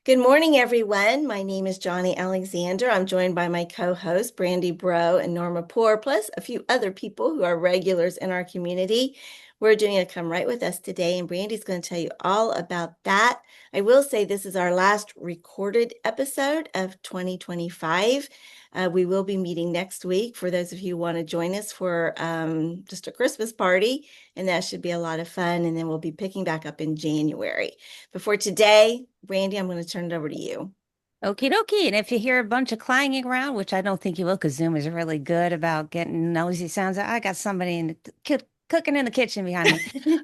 Good morning, everyone. My name is Johnny Alexander. I'm joined by my co-host, Brandy Brow and Norma Poor, plus a few other people who are regulars in our community. We're doing a Come Right With Us today, and Brandy's going to tell you all about that. I will say this is our last recorded episode of 2025. We will be meeting next week for those of you who want to join us for just a Christmas party, and that should be a lot of fun. And then we'll be picking back up in January. But for today, Brandy, I'm going to turn it over to you. Okie dokie. And if you hear a bunch of clanging around, which I don't think you will, because Zoom is really good about getting nosy sounds, I got somebody cooking in the kitchen behind me.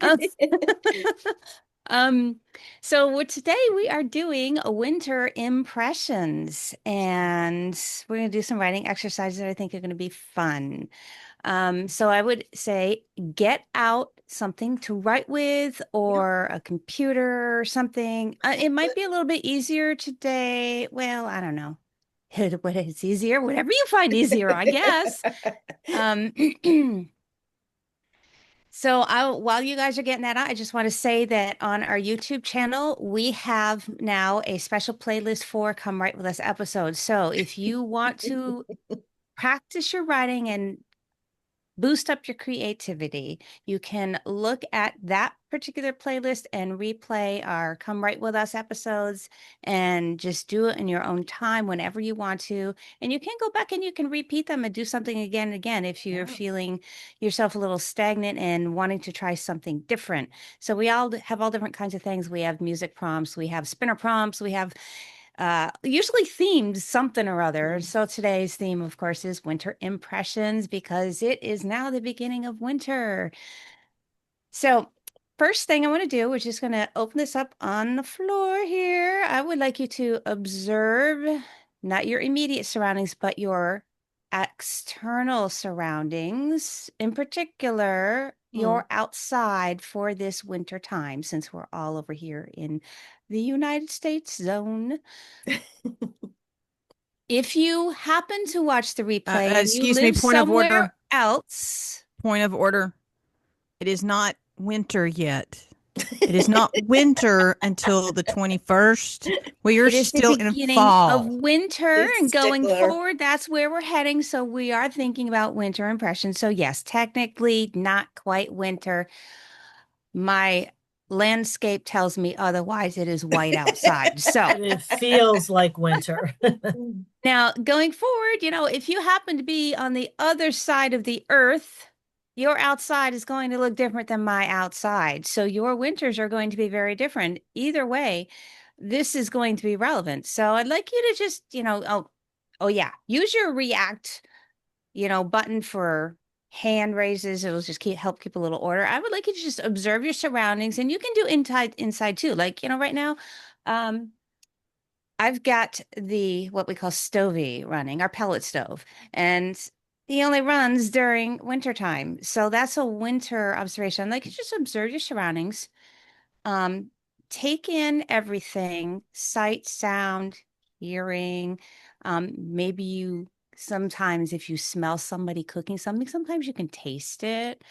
Um, um, today we are doing a winter impressions, and we're going to do some writing exercises that I think are going to be fun. So I would say get out something to write with Yep. or a computer or something. It might be a little bit easier today. Well, I don't know. What is easier? Whatever you find easier, I guess. Um, while you guys are getting that out, I just want to say that on our YouTube channel, we have now a special playlist for Come Write With Us episodes. So if you want to practice your writing and boost up your creativity, you can look at that particular playlist and replay our Come Write With Us episodes and just do it in your own time whenever you want to. And you can go back and you can repeat them and do something again and again if you're Yeah. feeling yourself a little stagnant and wanting to try something different. So we all have all different kinds of things. We have music prompts, we have spinner prompts, we have usually themed something or other. Mm. So today's theme, of course, is winter impressions because it is now the beginning of winter. So first thing I want to do, we're just going to open this up on the floor here. I would like you to observe not your immediate surroundings, but your external surroundings, in particular, Mm. your outside for this winter time, since we're all over here in the United States zone. If you happen to watch the replay and you Excuse me, live point of order. somewhere else, Point of order. It is not winter yet. It is not winter until the 21st. We are it is the still in beginning of fall. winter It's a and going stickler. forward, that's where we're heading. So we are thinking about winter impressions. So yes, technically not quite winter. My landscape tells me otherwise. It is white outside. So But it feels like winter. now going forward, if you happen to be on the other side of the earth, your outside is going to look different than my outside. So your winters are going to be very different. Either way, this is going to be relevant. So I'd like you to just, oh yeah, use your react, button for hand raises. It'll just help keep a little order. I would like you to just observe your surroundings, and you can do inside too. Like, right now, um, I've got the what we call stovey running, our pellet stove, and he only runs during wintertime. So that's a winter observation. Like, you just observe your surroundings, um, take in everything, sight, sound, hearing. Maybe you sometimes, if you smell somebody cooking something, sometimes you can taste it.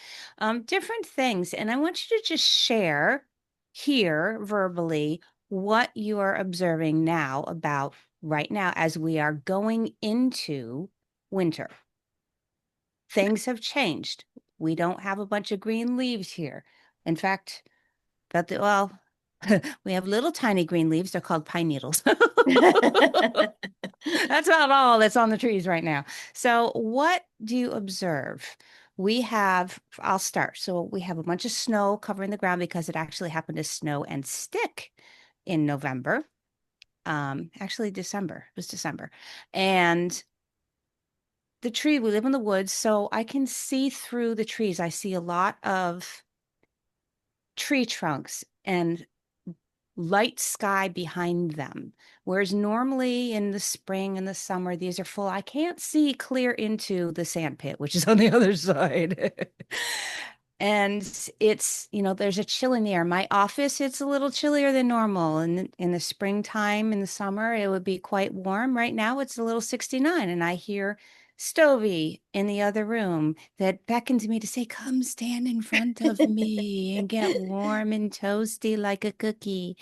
Different things. And I want you to just share here verbally what you are observing now about right now as we are going into winter. Things have changed. We don't have a bunch of green leaves here. In fact, well, we have little tiny green leaves. They're called pine needles. That's about all that's on the trees right now. So, what do you observe? I'll start. So, we have a bunch of snow covering the ground because it actually happened to snow and stick in November. Actually, December. It was December. And we live in the woods, so I can see through the trees. I see a lot of tree trunks and light sky behind them. Whereas normally in the spring and the summer, these are full. I can't see clear into the sand pit, which is on the other side. And there's a chill in the air. My office, it's a little chillier than normal. And in the springtime, in the summer, it would be quite warm. Right now, it's a little 69. And I hear Stovey in the other room that beckons me to say, come stand in front of me and get warm and toasty like a cookie.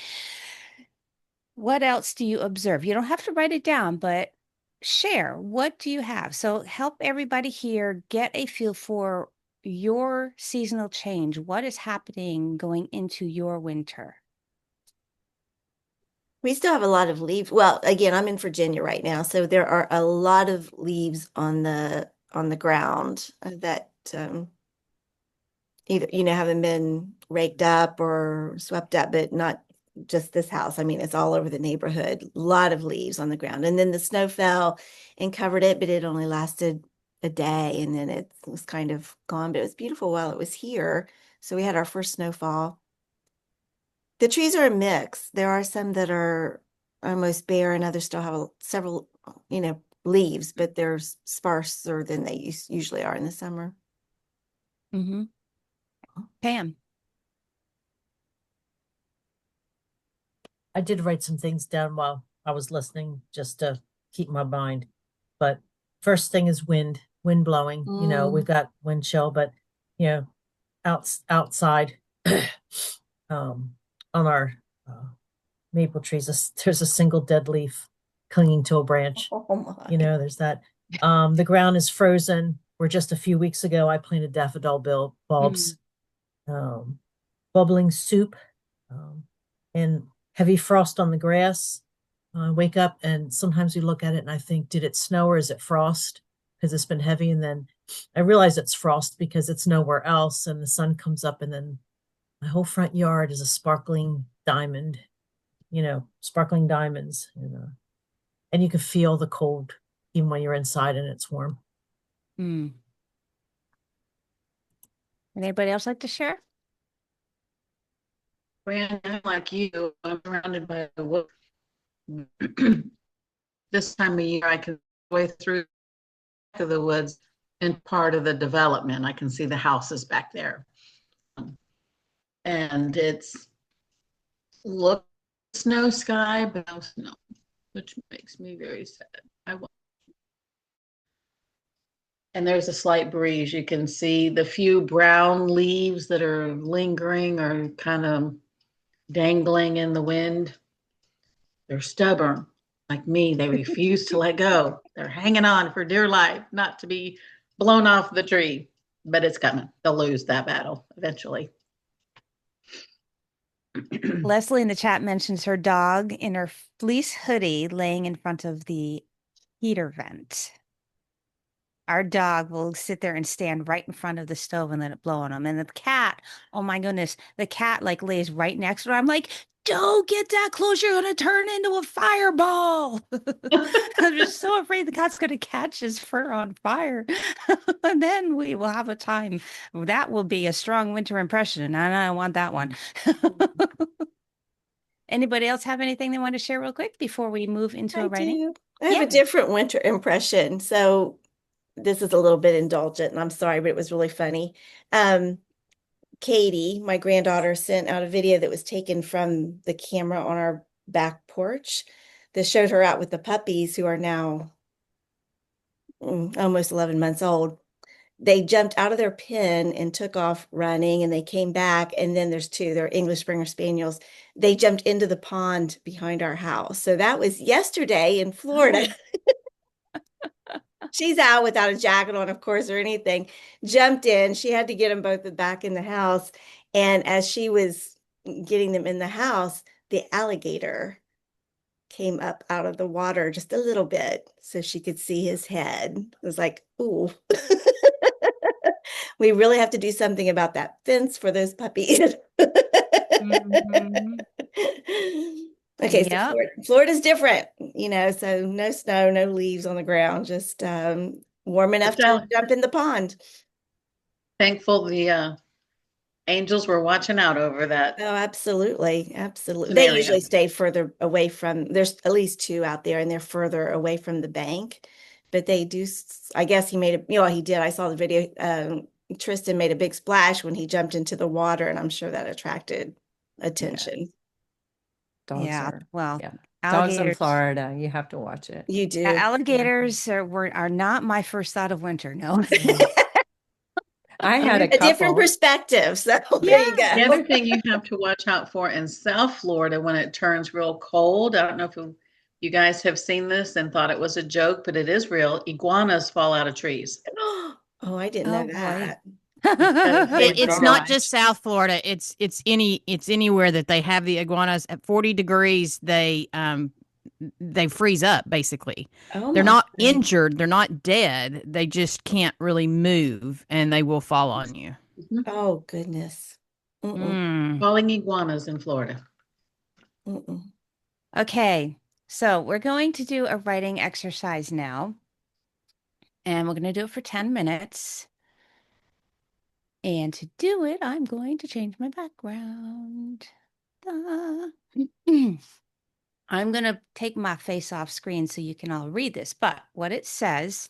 What else do you observe? You don't have to write it down, but share. What do you have? So help everybody here get a feel for your seasonal change. What is happening going into your winter? We still have a lot of leaves. Well, again, I'm in Virginia right now, so there are a lot of leaves on the ground that either haven't been raked up or swept up, but not just this house. I mean, it's all over the neighborhood. A lot of leaves on the ground, and then the snow fell and covered it, but it only lasted a day, and then it was kind of gone. But it was beautiful while it was here. So we had our first snowfall. The trees are a mix. There are some that are almost bare, and others still have several, leaves, but they're sparser than they usually are in the summer. Mm-hmm. Pam. I did write some things down while I was listening just to keep my mind. But first thing is wind blowing. We've got wind chill, but outside on our maple trees, there's a single dead leaf clinging to a branch. Oh my. There's that. The ground is frozen. Where just a few weeks ago I planted daffodil bulbs, bubbling soup, and heavy frost on the grass. I wake up and sometimes we look at it and I think, did it snow or is it frost? Because it's been heavy. And then I realize it's frost because it's nowhere else. And the sun comes up and then my whole front yard is a sparkling diamond, sparkling diamonds. And you can feel the cold even when you're inside and it's warm. Mm. Anybody else like to share? Brandon, like you, I'm surrounded by the wood. This time of year, I can way through the woods and part of the development. I can see the houses back there, and it's look snow sky, but no snow, which makes me very sad. And there's a slight breeze. You can see the few brown leaves that are lingering or kind of dangling in the wind. They're stubborn, like me. They refuse to let go. They're hanging on for dear life, not to be blown off the tree. But it's coming. They'll lose that battle eventually. Leslie in the chat mentions her dog in her fleece hoodie laying in front of the heater vent. Our dog will sit there and stand right in front of the stove and let it blow on him. And the cat, oh my goodness, the cat like lays right next to her. I'm like, don't get that close. You're going to turn into a fireball. I'm just so afraid the cat's going to catch his fur on fire. And then we will have a time. That will be a strong winter impression. And I want that one. Anybody else have anything they want to share real quick before we move into a writing? I have a different winter impression. So this is a little bit indulgent, and I'm sorry, but it was really funny. Katie, my granddaughter, sent out a video that was taken from the camera on our back porch that showed her out with the puppies who are now almost 11 months old. They jumped out of their pen and took off running, and they came back. And then there's two, they're English Springer Spaniels. They jumped into the pond behind our house. So that was yesterday in Florida. She's out without a jacket on, of course, or anything. Jumped in. She had to get them both back in the house. And as she was getting them in the house, the alligator came up out of the water just a little bit so she could see his head. It was like, ooh. We really have to do something about that fence for those puppies. Okay, so Florida's different, so no snow, no leaves on the ground, just warm enough to jump in the pond. Thankful the angels were watching out over that. Oh, absolutely. Absolutely. Scenario. They usually stay further away there's at least two out there, and they're further away from the bank. But they do, I guess he made he did. I saw the video. Tristan made a big splash when he jumped into the water, and I'm sure that attracted attention. Dogs alligators in Florida, you have to watch it. You do. Alligators are not my first thought of winter. No. I had a A different couple. perspective. So there Yeah. you The go. other thing you have to watch out for in South Florida when it turns real cold, I don't know if you guys have seen this and thought it was a joke, but it is real. Iguanas fall out of trees. Oh, I didn't know Oh boy. that. So they It's burrow. not just South Florida. It's anywhere that they have the iguanas at 40 degrees. They freeze up basically. Oh They're my not goodness. injured. They're not dead. They just can't really move, and they will fall on you. Mhm. Oh goodness. Mm-mm, Mm. Falling iguanas in Florida. mm-mm. Okay, so we're going to do a writing exercise now, and we're going to do it for 10 minutes. And to do it, I'm going to change my background. Da. I'm going to take my face off screen so you can all read this. But what it says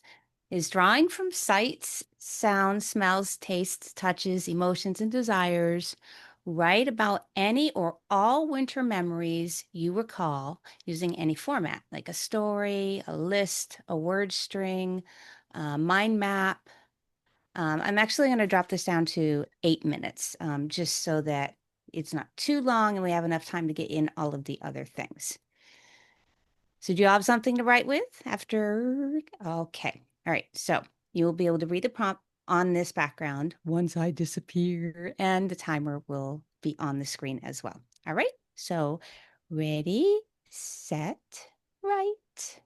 is drawing from sights, sounds, smells, tastes, touches, emotions, and desires. Write about any or all winter memories you recall using any format, like a story, a list, a word string, a mind map. I'm actually going to drop this down to 8 minutes, just so that it's not too long and we have enough time to get in all of the other things. So do you have something to write with after? Okay. All right. So you will be able to read the prompt on this background once I disappear, and the timer will be on the screen as well. All right. So ready, set, write.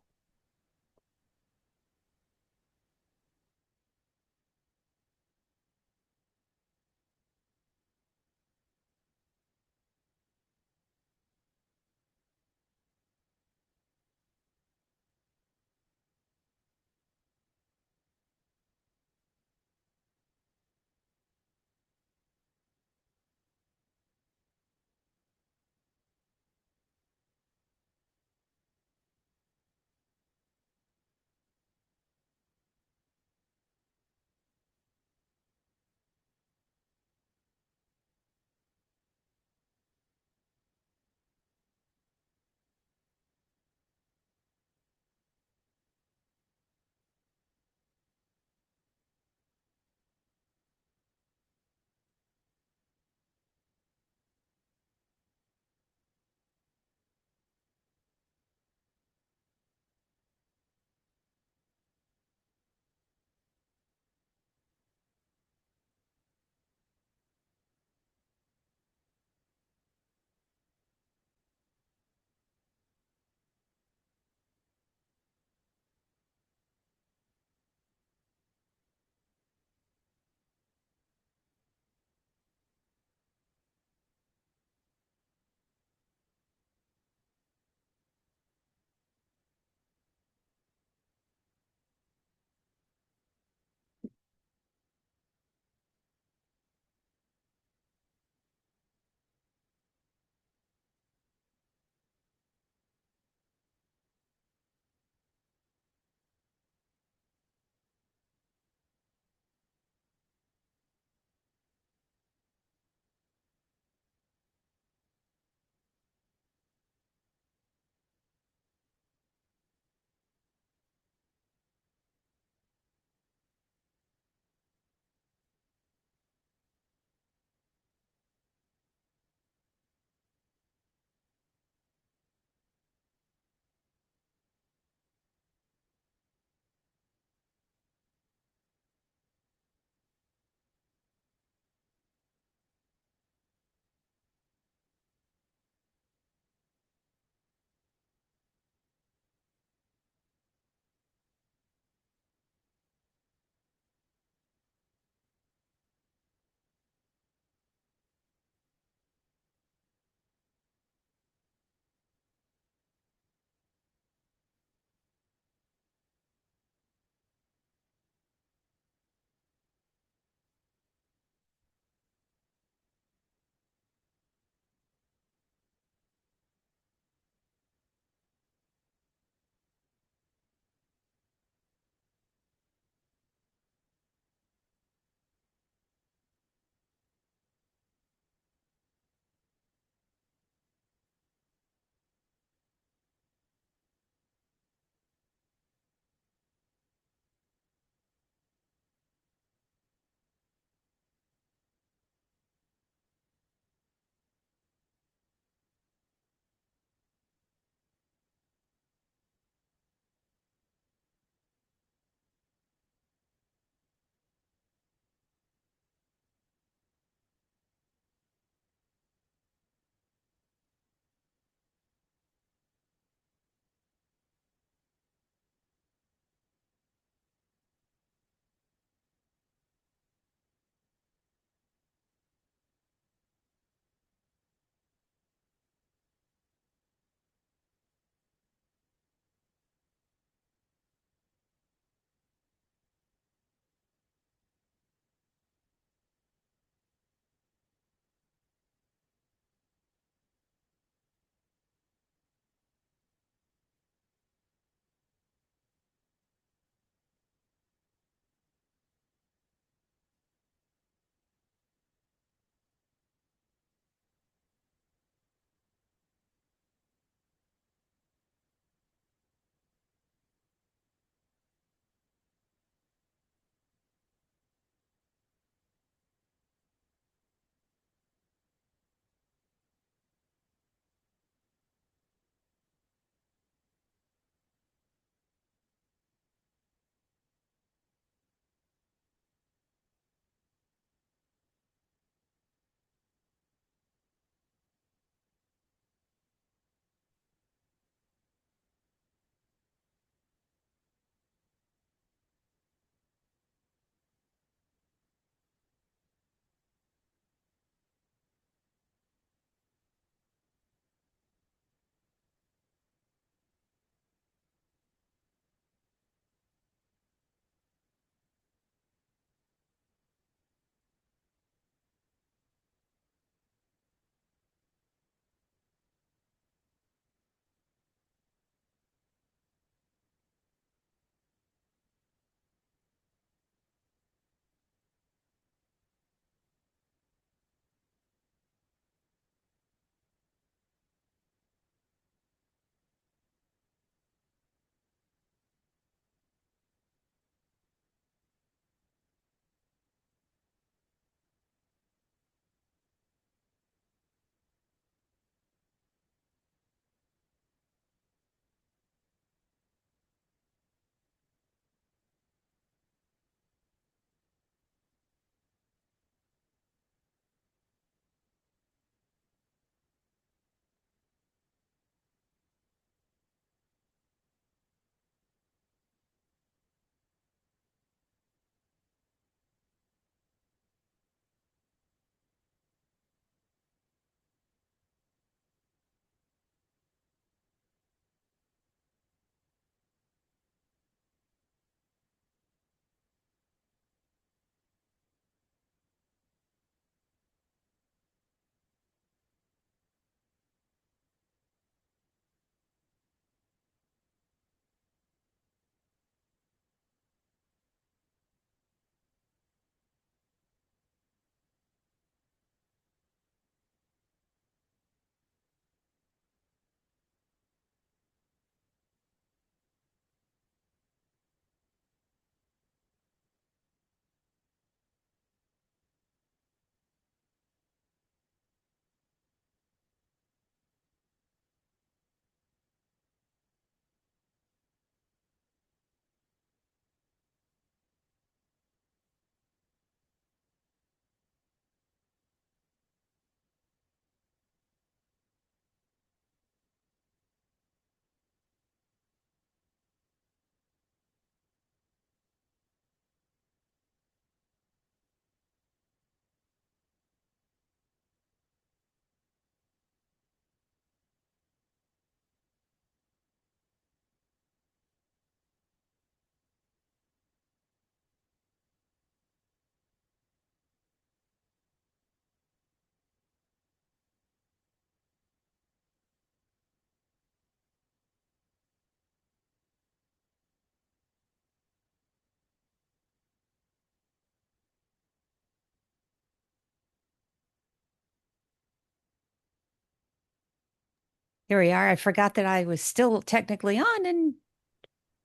Here we are. I forgot that I was still technically on and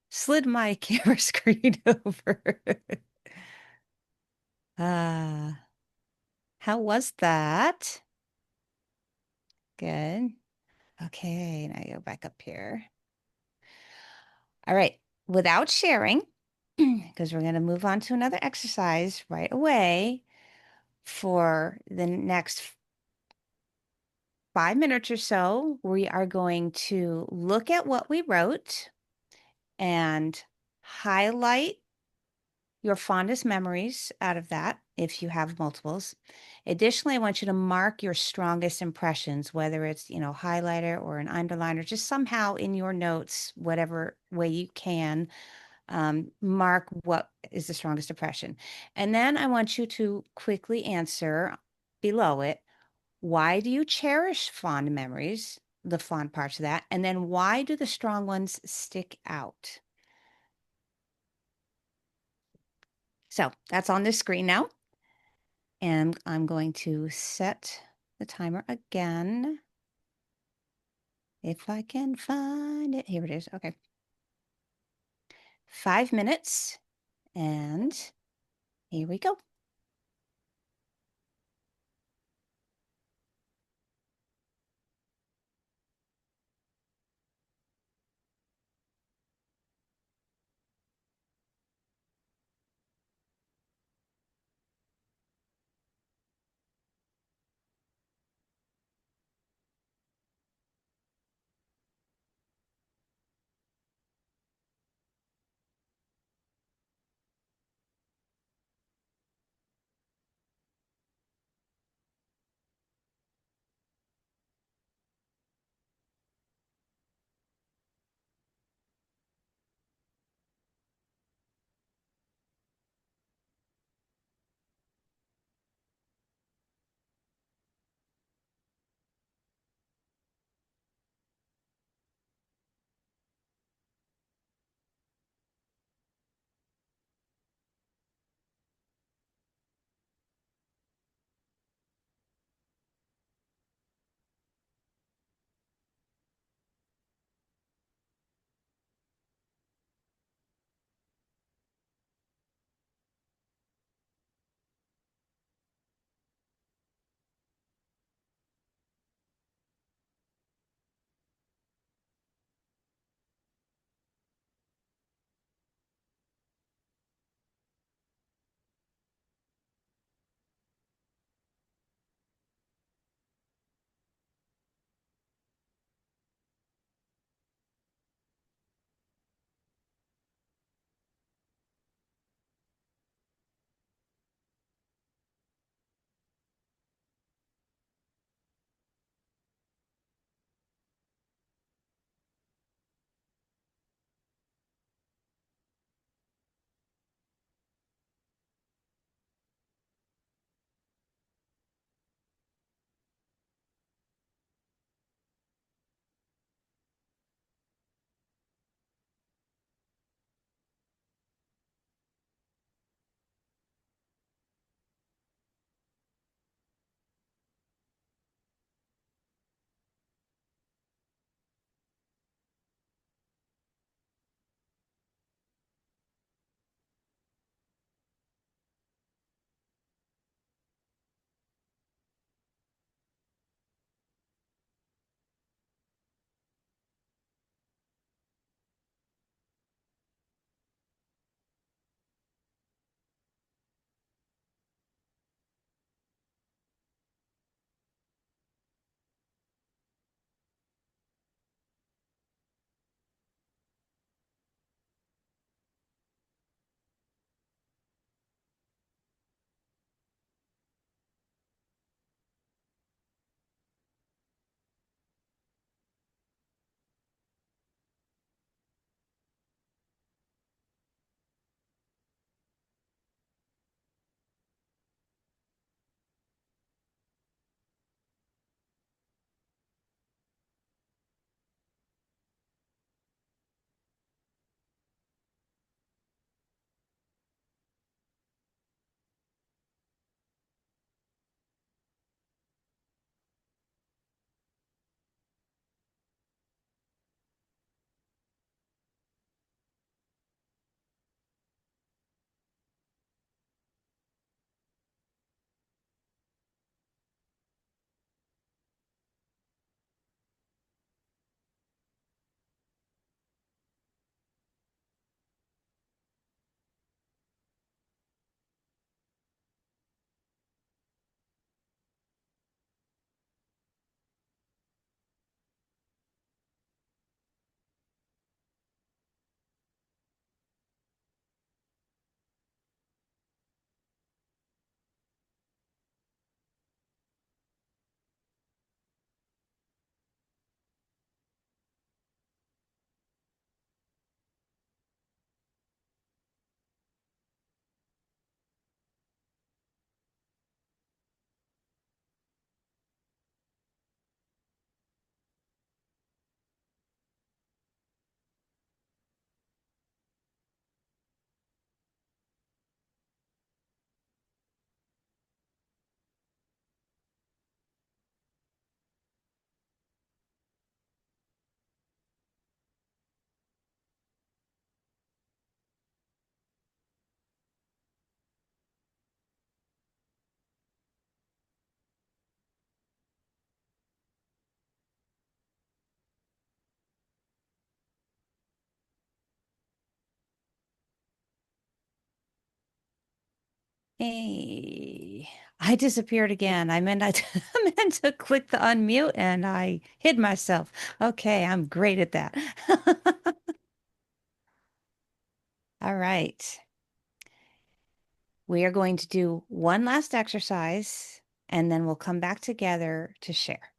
slid my camera screen over. uh, how was that? Good. Okay, now I go back up here. All right, without sharing, because we're going to move on to another exercise right away for the next 5 minutes or so, we are going to look at what we wrote and highlight your fondest memories out of that if you have multiples. Additionally, I want you to mark your strongest impressions, whether it's, highlighter or an underliner, just somehow in your notes, whatever way you can, mark what is the strongest impression. And then I want you to quickly answer below it, why do you cherish fond memories, the fond parts of that? And then why do the strong ones stick out? So that's on this screen now. And I'm going to set the timer again. If I can find it. Here it is. Okay. 5 minutes. And here we go. Hey, I disappeared again. I meant to click the unmute and I hid myself. Okay, I'm great at that. All right. We are going to do one last exercise and then we'll come back together to share.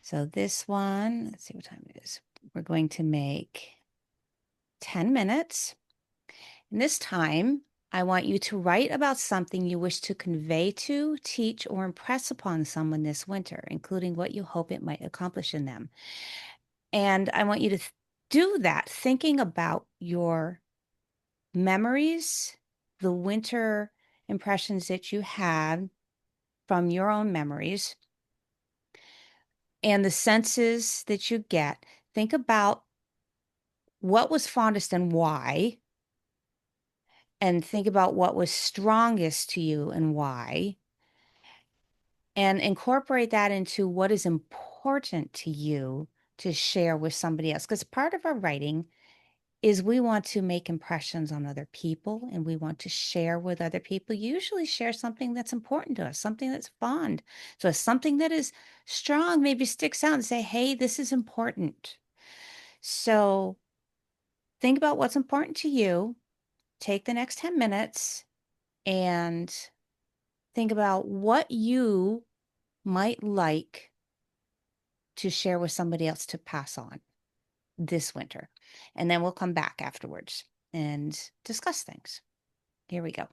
So this one, let's see what time it is. We're going to make 10 minutes. And this time, I want you to write about something you wish to convey to, teach, or impress upon someone this winter, including what you hope it might accomplish in them. And I want you to do that thinking about your memories, the winter impressions that you had from your own memories, and the senses that you get. Think about what was fondest and why, and think about what was strongest to you and why, and incorporate that into what is important to you to share with somebody else. Because part of our writing is we want to make impressions on other people and we want to share with other people. Usually share something that's important to us, something that's fond. So something that is strong maybe sticks out and say, hey, this is important. So think about what's important to you. Take the next 10 minutes and think about what you might like to share with somebody else to pass on this winter. And then we'll come back afterwards and discuss things. Here we go.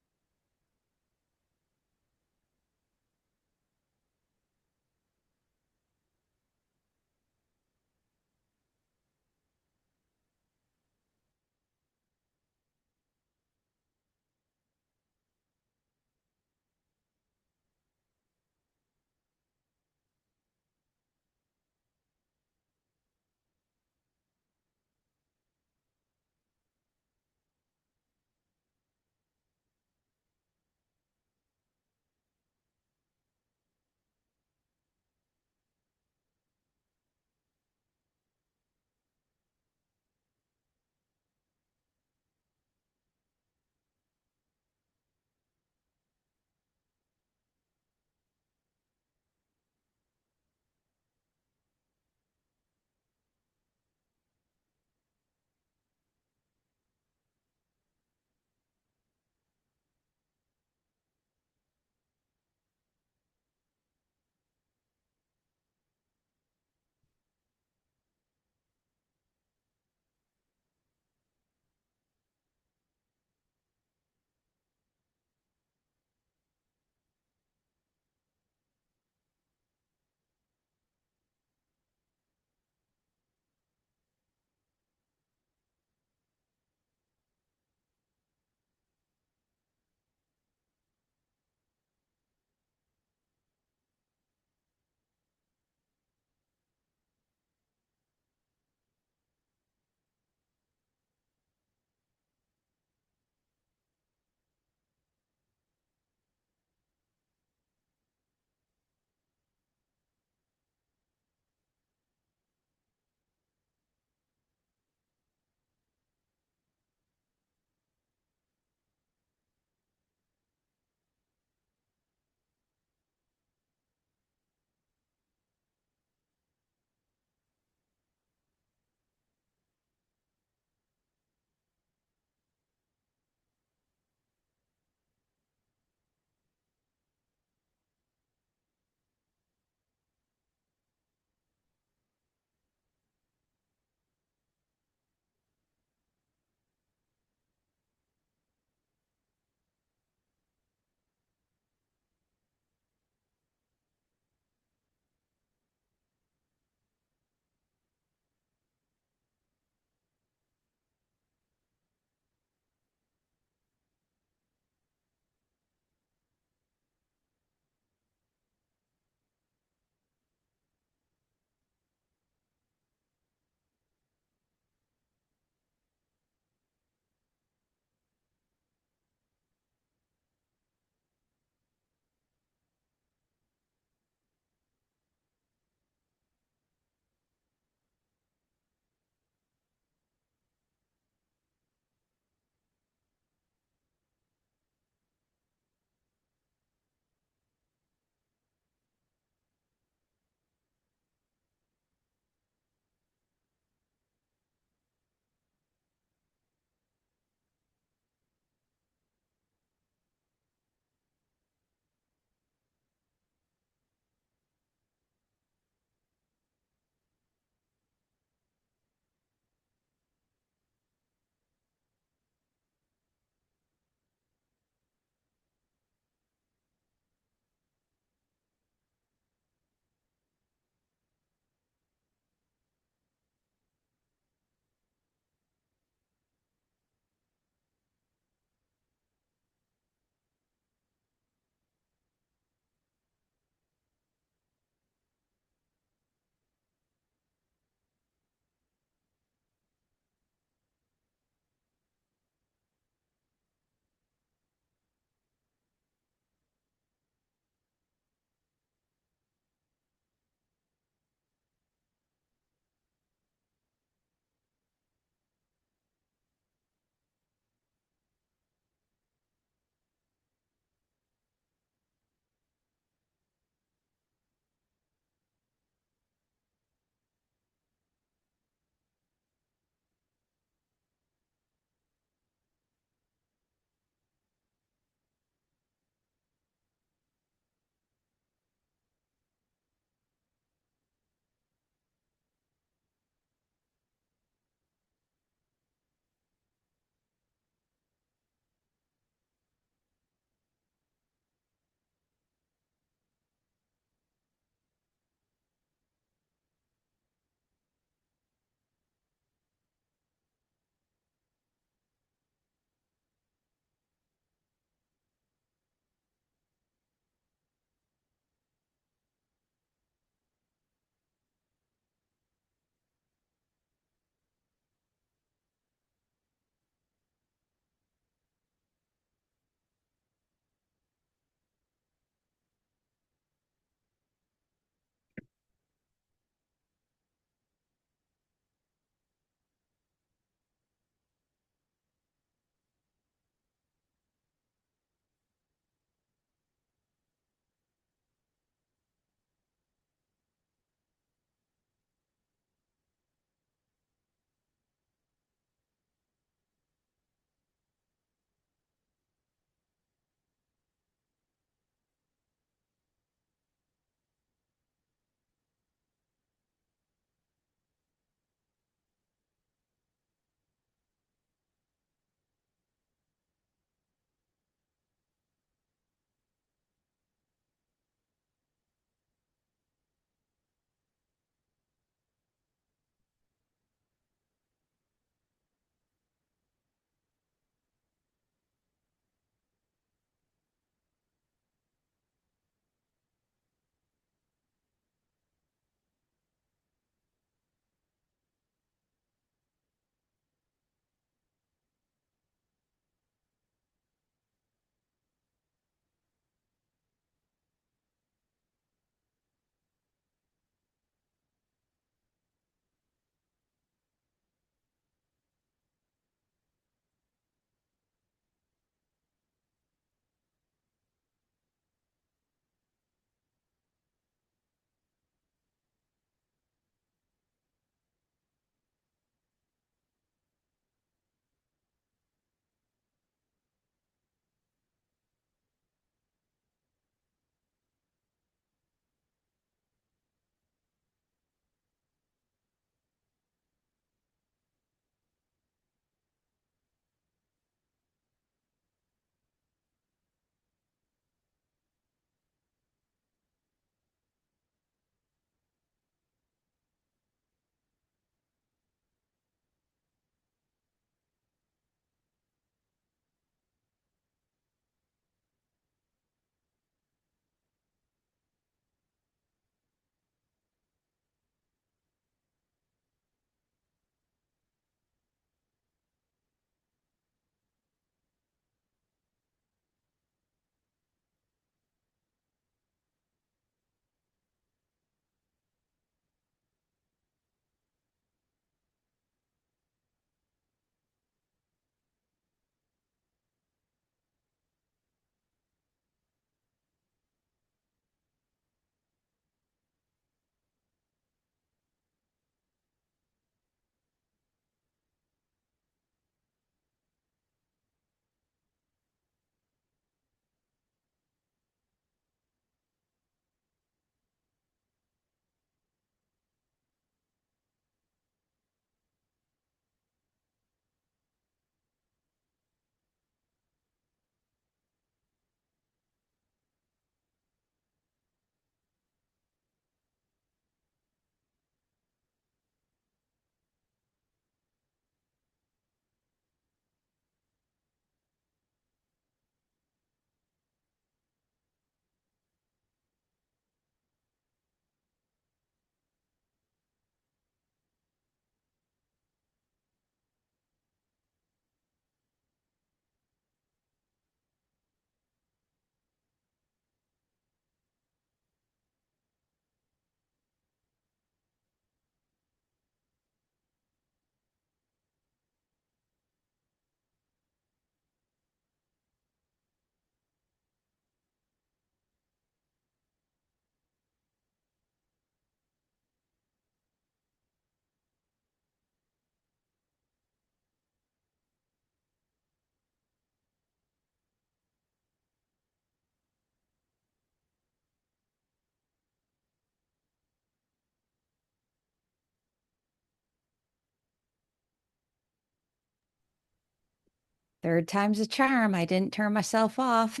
Third time's a charm. I didn't turn myself off.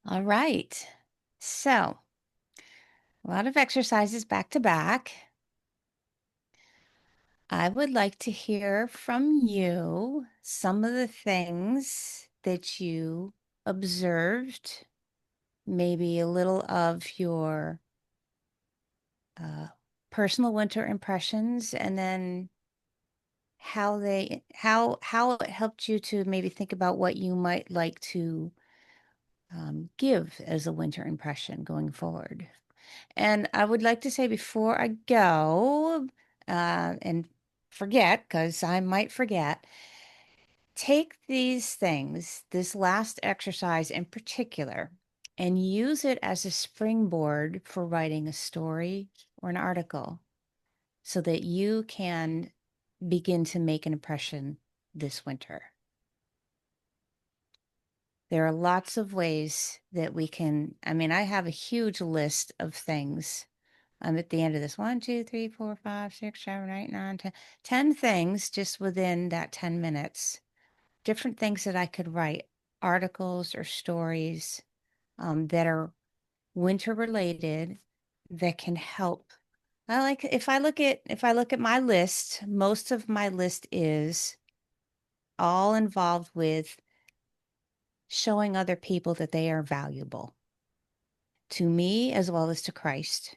All right. So, a lot of exercises back to back. I would like to hear from you some of the things that you observed, maybe a little of your uh, personal winter impressions, and then how it helped you to maybe think about what you might like to give as a winter impression going forward. And I would like to say before I go, and forget, because I might forget, take these things, this last exercise in particular, and use it as a springboard for writing a story or an article so that you can begin to make an impression this winter. There are lots of ways that we can, I mean, I have a huge list of things. I'm at the end of this. 1, 2, 3, 4, 5, 6, 7, 8, 9, 10. 10 things just within that 10 minutes. Different things that I could write, articles or stories that are winter related that can help. I like if I look at my list, most of my list is all involved with showing other people that they are valuable to me as well as to Christ,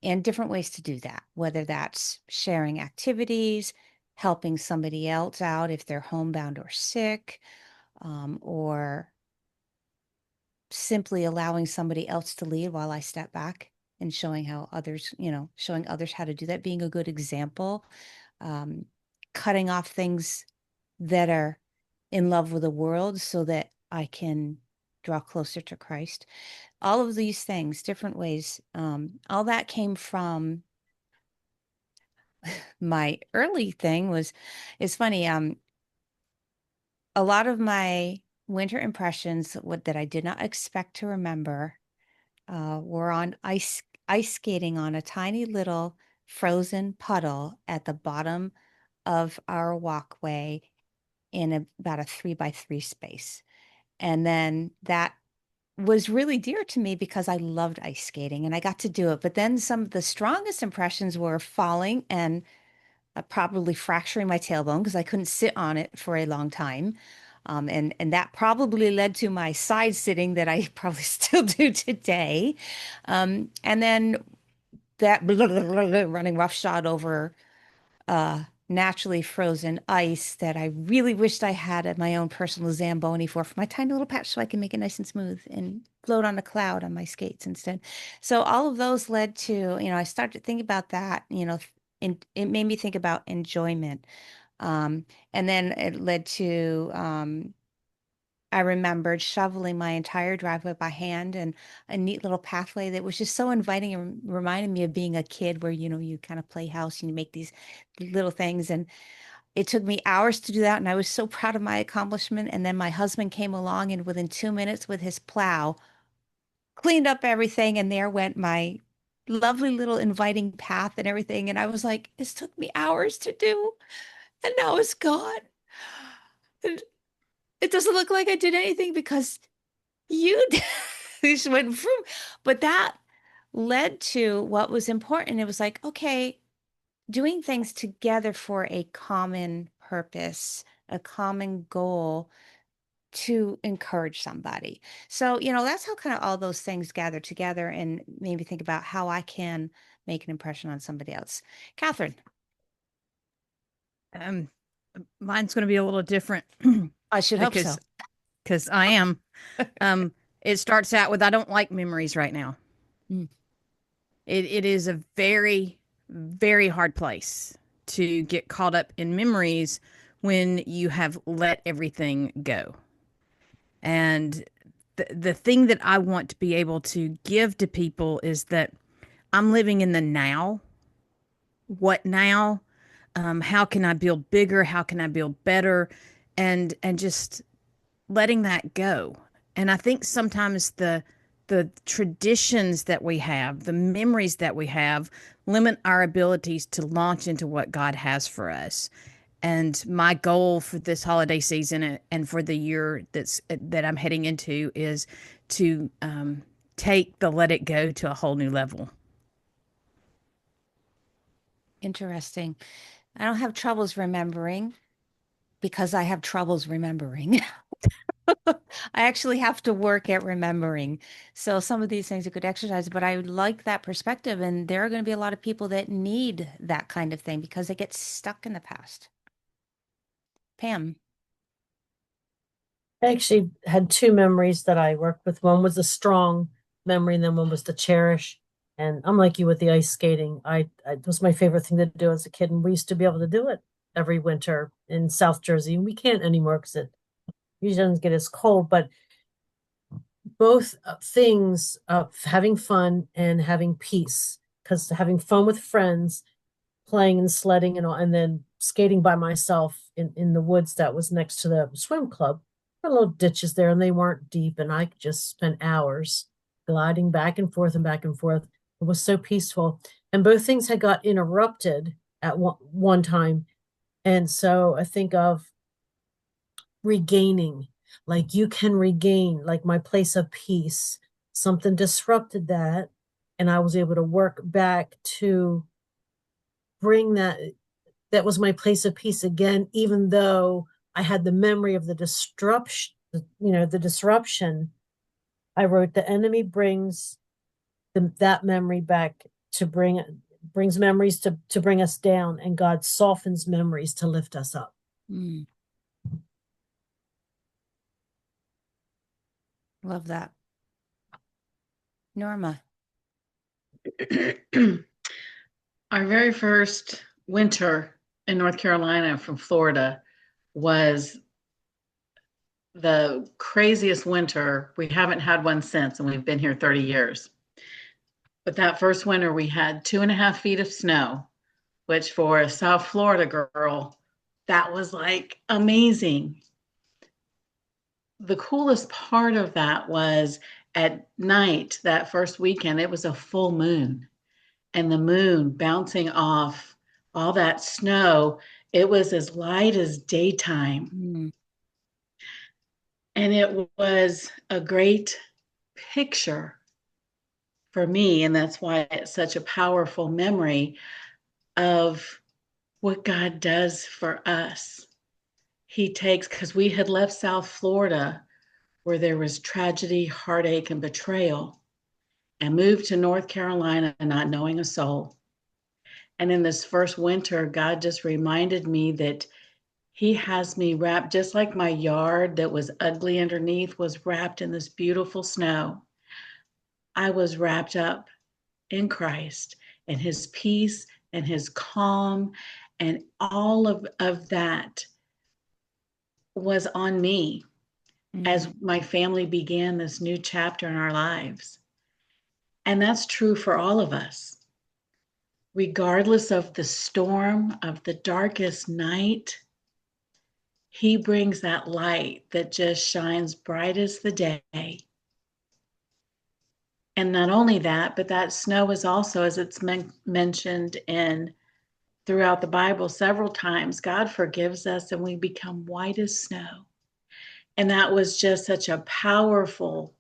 and different ways to do that, whether that's sharing activities, helping somebody else out if they're homebound or sick, or simply allowing somebody else to lead while I step back and showing how others, showing others how to do that, being a good example, um, cutting off things that are in love with the world so that I can draw closer to Christ. All of these things, different ways, all that came from my early thing was, it's funny, a lot of my winter impressions that I did not expect to remember were on ice skating on a tiny little frozen puddle at the bottom of our walkway in about a 3 by 3 space. And then that was really dear to me because I loved ice skating and I got to do it. But then some of the strongest impressions were falling and probably fracturing my tailbone because I couldn't sit on it for a long time. And that probably led to my side sitting that I probably still do today. And then that running roughshod over naturally frozen ice that I really wished I had at my own personal Zamboni for my tiny little patch so I can make it nice and smooth and float on a cloud on my skates instead. So all of those led to, I started to think about that, and it made me think about enjoyment. And then it led to I remembered shoveling my entire driveway by hand and a neat little pathway that was just so inviting and reminded me of being a kid where, you kind of play house and you make these little things. And it took me hours to do that. And I was so proud of my accomplishment. And then my husband came along and within 2 minutes with his plow, cleaned up everything. And there went my lovely little inviting path and everything. And I was like, this took me hours to do. And now it's gone. And it doesn't look like I did anything because you just went through. But that led to what was important. It was like, okay, doing things together for a common purpose, a common goal to encourage somebody. So, that's how kind of all those things gather together and made me think about how I can make an impression on somebody else. Catherine. Um, Mine's going to be a little different I should hope so. because I am. It starts out with I don't like memories right now. Mm. It is a very, very hard place to get caught up in memories when you have let everything go. And the thing that I want to be able to give to people is that I'm living in the now. What now? How can I build bigger? How can I build better? And just letting that go. And I think sometimes the the traditions that we have, the memories that we have, limit our abilities to launch into what God has for us. And my goal for this holiday season and for the year that I'm heading into is to take the Let It Go to a whole new level. Interesting. I don't have troubles remembering because I have troubles remembering. I actually have to work at remembering. So some of these things are good exercise, but I like that perspective. And there are going to be a lot of people that need that kind of thing because they get stuck in the past. Pam. I actually had two memories that I worked with. One was a strong memory, and then one was to cherish. And I'm like you with the ice skating. It was my favorite thing to do as a kid, and we used to be able to do it every winter in South Jersey. And we can't anymore because it usually doesn't get as cold. But both things of having fun and having peace, because having fun with friends, playing and sledding and all, and then skating by myself in the woods that was next to the swim club. There were little ditches there and they weren't deep, and I just spent hours gliding back and forth and back and forth. It was so peaceful. And both things had got interrupted at one time. And so I think of regaining, like you can regain, like my place of peace. Something disrupted that, and I was able to work back to bring that was my place of peace again, even though I had the memory of the disruption, the disruption. I wrote the enemy brings that memory back to brings memories to bring us down, and God softens memories to lift us up. Mm. Love that. Norma. Our very first winter in North Carolina from Florida was the craziest winter. We haven't had one since, and we've been here 30 years. But that first winter, we had 2.5 feet of snow, which for a South Florida girl, that was like amazing. The coolest part of that was at night, that first weekend, it was a full moon, and the moon bouncing off all that snow. It was as light as daytime. Mm. And it was a great picture for me. And that's why it's such a powerful memory of what God does for us. He takes, because we had left South Florida where there was tragedy, heartache, and betrayal, and moved to North Carolina not knowing a soul. And in this first winter, God just reminded me that He has me wrapped, just like my yard that was ugly underneath was wrapped in this beautiful snow. I was wrapped up in Christ and His peace and His calm, and all of that was on me as my family began this new chapter in our lives. And that's true for all of us. Regardless of the storm, of the darkest night, He brings that light that just shines bright as the day. And not only that, but that snow is also, as it's mentioned in throughout the Bible several times, God forgives us and we become white as snow. And that was just such a powerful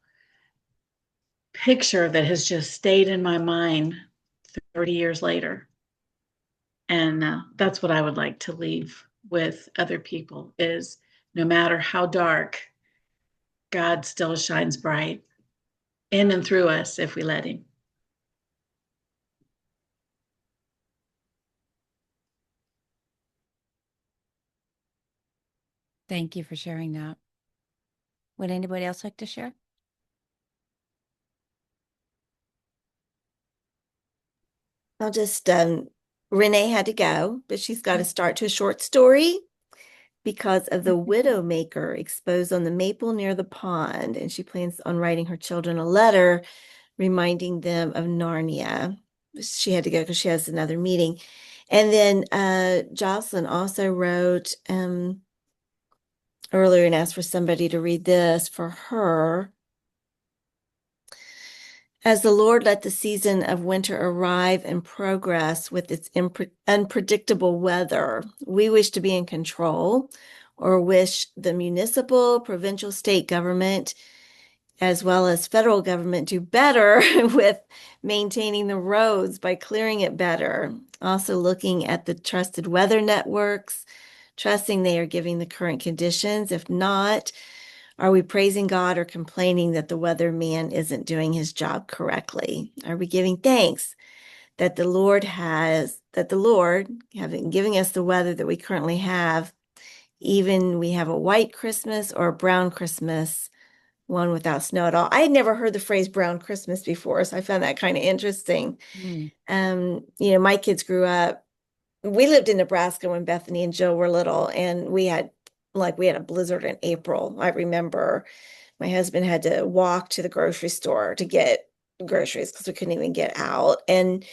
picture that has just stayed in my mind 30 years later. And that's what I would like to leave with other people is no matter how dark, God still shines bright in and through us if we let Him. Thank you for sharing that. Would anybody else like to share? I'll just, Renee had to go, but she's got to start to a short story because of the widowmaker exposed on the maple near the pond. And she plans on writing her children a letter reminding them of Narnia. She had to go because she has another meeting. And then Jocelyn also wrote earlier and asked for somebody to read this for her. As the Lord let the season of winter arrive and progress with its unpredictable weather, we wish to be in control or wish the municipal, provincial, state government, as well as federal government do better with maintaining the roads by clearing it better. Also looking at the trusted weather networks, trusting they are giving the current conditions. If not, are we praising God or complaining that the weatherman isn't doing his job correctly? Are we giving thanks that the Lord having giving us the weather that we currently have, even we have a white Christmas or a brown Christmas, one without snow at all. I had never heard the phrase brown Christmas before, so I found that kind of interesting. Mm. My kids grew up, we lived in Nebraska when Bethany and Jill were little, and we had a blizzard in April. I remember my husband had to walk to the grocery store to get groceries because we couldn't even get out. And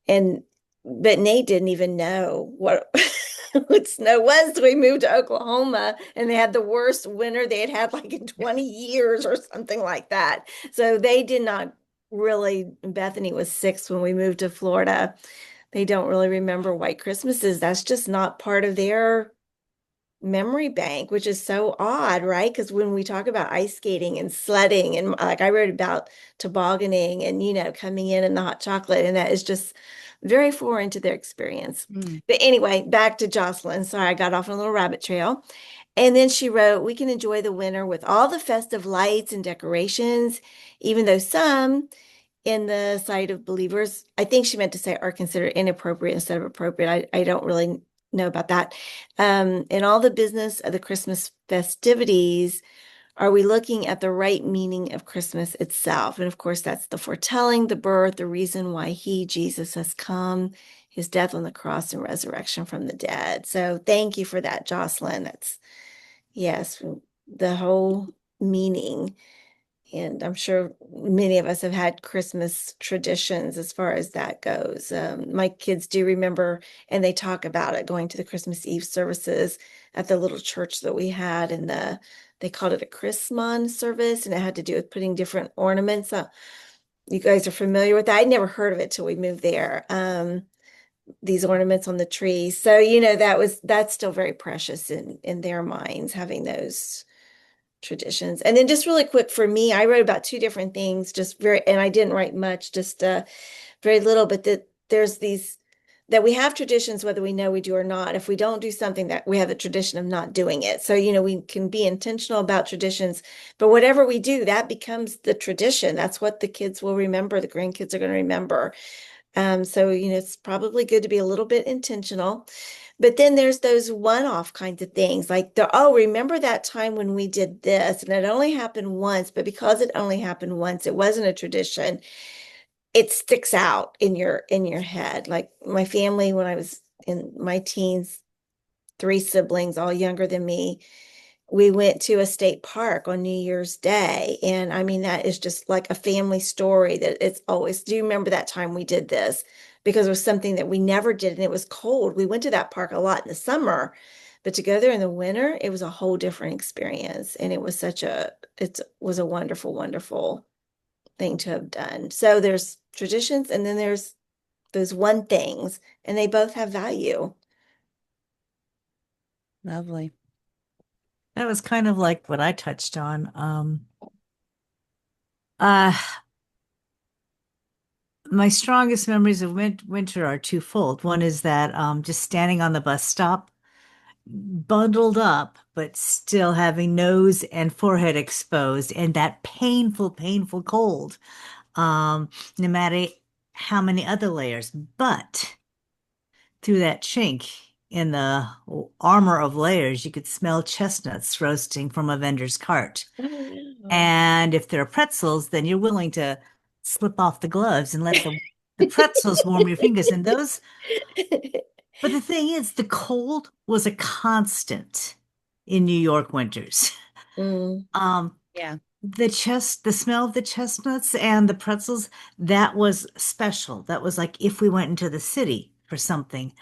but Nate didn't even know what what snow was. So we moved to Oklahoma and they had the worst winter they had had like in 20 years or something like that. So they did not really, Bethany was 6 when we moved to Florida. They don't really remember white Christmases. That's just not part of their memory bank, which is so odd, right? Because when we talk about ice skating and sledding, and like I wrote about tobogganing and, coming in the hot chocolate, and that is just very foreign to their experience. Mm. But anyway, back to Jocelyn. Sorry, I got off on a little rabbit trail. And then she wrote, we can enjoy the winter with all the festive lights and decorations, even though some in the sight of believers, I think she meant to say are considered inappropriate instead of appropriate. I don't really know about that. In all the business of the Christmas festivities, are we looking at the right meaning of Christmas itself? And of course, that's the foretelling, the birth, the reason why Jesus, has come, his death on the cross and resurrection from the dead. So thank you for that, Jocelyn. That's, yes, the whole meaning. And I'm sure many of us have had Christmas traditions as far as that goes. My kids do remember, and they talk about it, going to the Christmas Eve services at the little church that we had, and they called it a Chrismon service, and it had to do with putting different ornaments up. You guys are familiar with that? I'd never heard of it till we moved there. These ornaments on the trees. So, that's still very precious in their minds, having those traditions. And then just really quick for me, I wrote about 2 different things, and I didn't write much, just very little, but there's these that we have traditions, whether we know we do or not. If we don't do something, that we have the tradition of not doing it. So, we can be intentional about traditions, but whatever we do, that becomes the tradition. That's what the kids will remember, the grandkids are going to remember. So, it's probably good to be a little bit intentional. But then there's those one-off kinds of things like remember that time when we did this and it only happened once, but because it only happened once, it wasn't a tradition. It sticks out in your head. Like my family, when I was in my teens, 3 siblings, all younger than me, we went to a state park on New Year's Day. And I mean, that is just like a family story that it's always, do you remember that time we did this? Because it was something that we never did and it was cold. We went to that park a lot in the summer, but to go there in the winter, it was a whole different experience. And it was it was a wonderful, wonderful thing to have done. So there's traditions and then there's those one things, and they both have value. Lovely. That was kind of like what I touched on. Uh, my strongest memories of winter are twofold. One is that just standing on the bus stop, bundled up, but still having nose and forehead exposed, and that painful, painful cold, no matter how many other layers. But through that chink in the armor of layers, you could smell chestnuts roasting from a vendor's cart. And if there are pretzels, then you're willing to slip off the gloves and let the pretzels warm your fingers. And those, but the thing is, the cold was a constant in New York winters. Mm. Yeah. The smell of the chestnuts and the pretzels, that was special. That was like if we went into the city for something.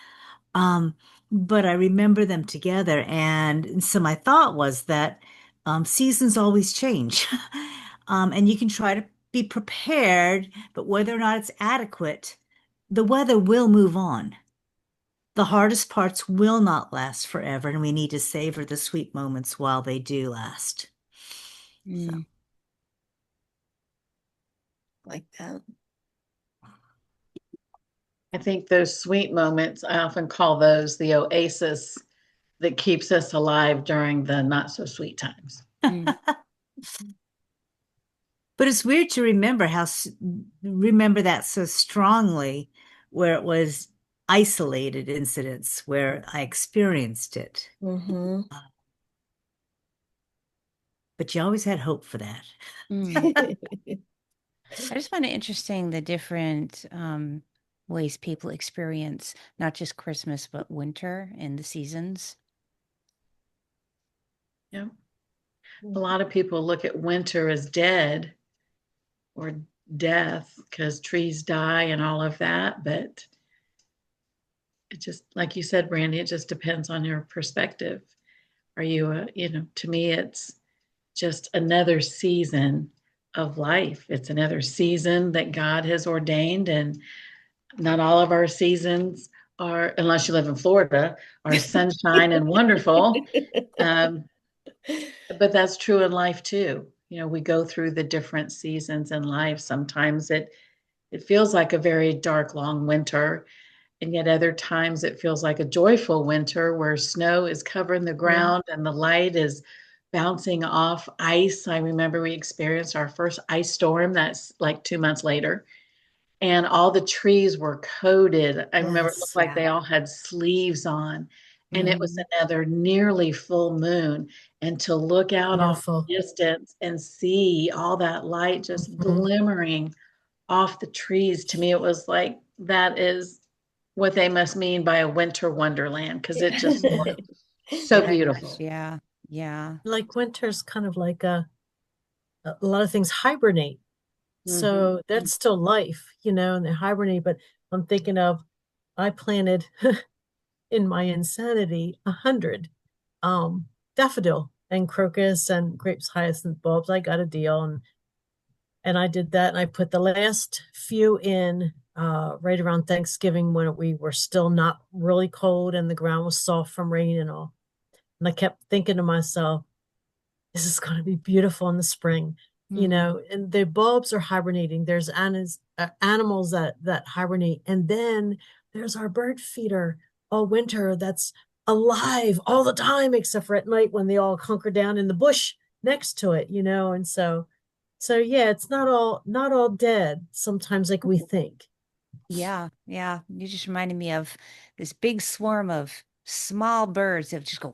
But I remember them together. And so my thought was that seasons always change. And you can try to be prepared, but whether or not it's adequate, the weather will move on. The hardest parts will not last forever, and we need to savor the sweet moments while they do last. So. Mm. Like that. I think those sweet moments, I often call those the oasis that keeps us alive during the not so sweet times. Mm. But it's weird to remember that so strongly, where it was isolated incidents where I experienced it. Mm-hmm. But you always had hope for that. Mm. I just find it interesting the different ways people experience not just Christmas, but winter and the seasons. Yeah. A lot of people look at winter as dead or death because trees die and all of that. But it just, like you said, Brandy, it just depends on your perspective. Are you, to me, it's just another season of life. It's another season that God has ordained. And not all of our seasons are, unless you live in Florida, are sunshine and wonderful. Um, but that's true in life too. We go through the different seasons in life. Sometimes it feels like a very dark, long winter, and yet other times it feels like a joyful winter where snow is covering the ground and the light is bouncing off ice. I remember we experienced our first ice storm that's like 2 months later, and all the trees were coated. I remember it looked Yes, like yeah. they all had sleeves on, and it was Mhm. another nearly full moon. And to look out off Beautiful. the distance and see all that light just Mhm. glimmering off the trees, to me, it was like that is what they must mean by a winter wonderland because it just looked so Very much. beautiful. Yeah. Yeah. Like winter's kind of like a lot of things hibernate. Mhm. So that's still life, and they hibernate. But I'm thinking of, I planted in my insanity 100 daffodil and crocus and grapes hyacinth bulbs. I got a deal, and I did that, and I put the last few in right around Thanksgiving when we were still not really cold and the ground was soft from rain and all. And I kept thinking to myself, this is going to be beautiful in the spring, Mm. and the bulbs are hibernating. There's animals that hibernate, and then there's our bird feeder all winter that's alive all the time, except for at night when they all hunker down in the bush next to it, and so yeah, it's not all dead sometimes like we think. Yeah. Yeah. You just reminded me of this big swarm of small birds that just go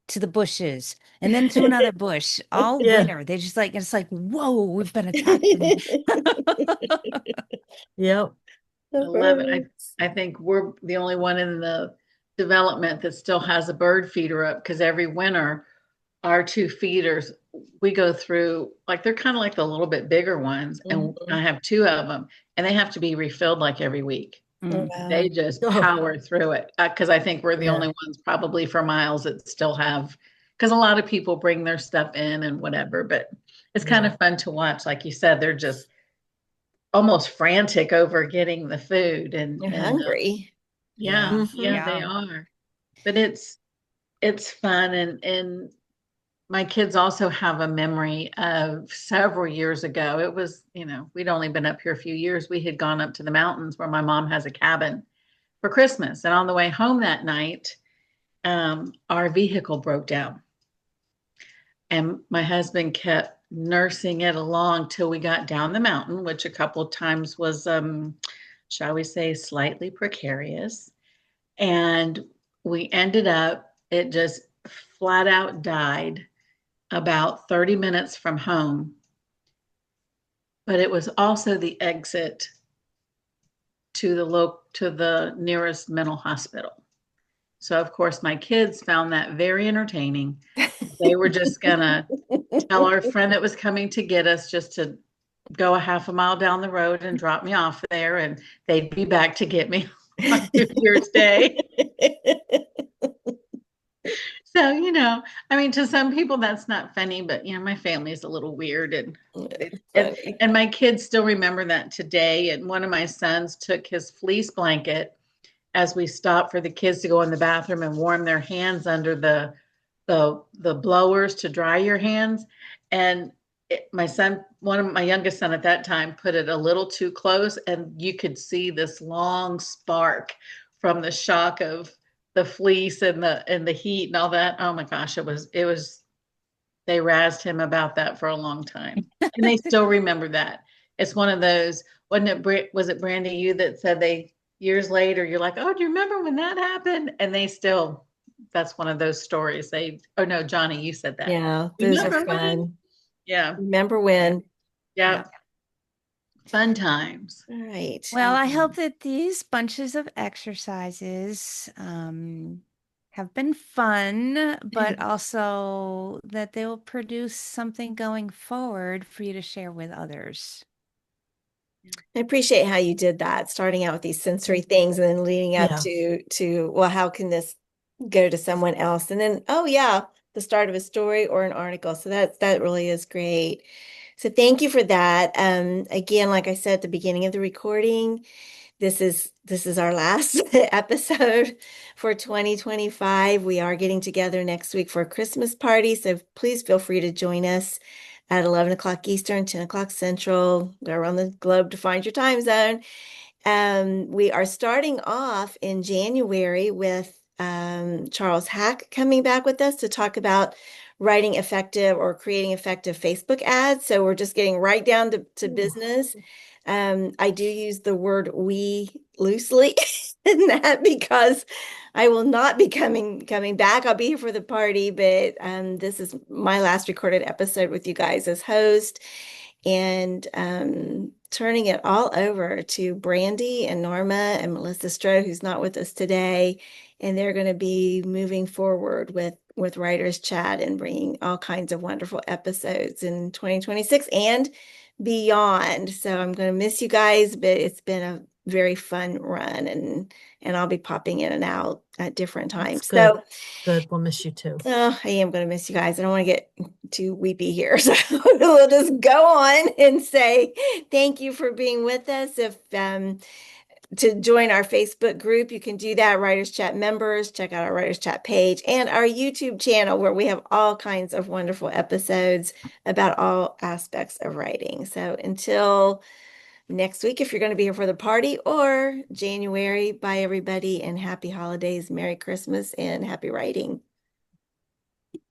to the bushes and then to another bush all Yeah, winter. They just like, it's like, whoa, we've been attacked. yep. I love it. I think we're the only one in the development that still has a bird feeder up because every winter our two feeders, we go through like they're kind of like the little bit bigger ones, and I Mhm. have two of them, and they have to be refilled like every week. Mm. They Wow. just Oh, power through it because I think we're the yeah, only ones probably for miles that still have, because a lot of people bring their stuff in and whatever, but it's kind yeah. of fun to watch. Like you said, they're just almost frantic over getting the food, and You're hungry. yeah, Yeah. Mhm. yeah, they Yeah. are. But it's fun, and my kids also have a memory of several years ago. It was, we'd only been up here a few years. We had gone up to the mountains where my mom has a cabin for Christmas. And on the way home that night, our vehicle broke down. And my husband kept nursing it along till we got down the mountain, which a couple of times was, shall we say, slightly precarious. And we ended up, it just flat out died about 30 minutes from home, but it was also the exit to the nearest mental hospital. So of course my kids found that very entertaining. They were just gonna tell our friend that was coming to get us just to go a half a mile down the road and drop me off there, and they'd be back to get me on New Year's Day. So, I mean, to some people that's not funny, but my family's a little weird and Funny. and my kids still remember that today. And one of my sons took his fleece blanket as we stopped for the kids to go in the bathroom and warm their hands under the blowers to dry your hands. And my son, one of my youngest son at that time, put it a little too close, and you could see this long spark from the shock of the fleece and the heat and all that. Oh my gosh, it was they razzed him about that for a long time, and they still remember that. It's one of those, wasn't it? Was it Brandy you that said they years later you're like, oh, do you remember when that happened? And they still, that's one of those stories. Oh no, Johnny, you said that. Yeah, those are Remember when? fun. Yeah, Remember when? yeah, Yeah. fun times. All right. Well, I hope that these bunches of exercises have been fun, but also that they will produce something going forward for you to share with others. I appreciate how you did that, starting out with these sensory things and then leading up Yeah. to well, how can this go to someone else? And then, oh yeah, the start of a story or an article. So that really is great. So thank you for that. Again, like I said at the beginning of the recording, this is our last episode for 2025. We are getting together next week for a Christmas party, so please feel free to join us at 11 o'clock Eastern, 10 o'clock Central. Go around the globe to find your time zone. We are starting off in January with Charles Hack coming back with us to talk about writing effective or creating effective Facebook ads. So we're just getting right down to business. I do use the word we loosely in that because I will not be coming back. I'll be here for the party, but this is my last recorded episode with you guys as host, and turning it all over to Brandy and Norma and Melissa Stroh, who's not with us today, and they're going to be moving forward with Writers Chat and bringing all kinds of wonderful episodes in 2026 and beyond. So I'm going to miss you guys, but it's been a very fun run, and I'll be popping in and out at different times. Good. So Good. We'll miss you too. oh, I am going to miss you guys. I don't want to get too weepy here. So we'll just go on and say thank you for being with us. If to join our Facebook group, you can do that. Writers Chat members, check out our Writers Chat page and our YouTube channel where we have all kinds of wonderful episodes about all aspects of writing. So until next week, if you're going to be here for the party, or January, bye everybody and happy holidays, Merry Christmas and happy writing.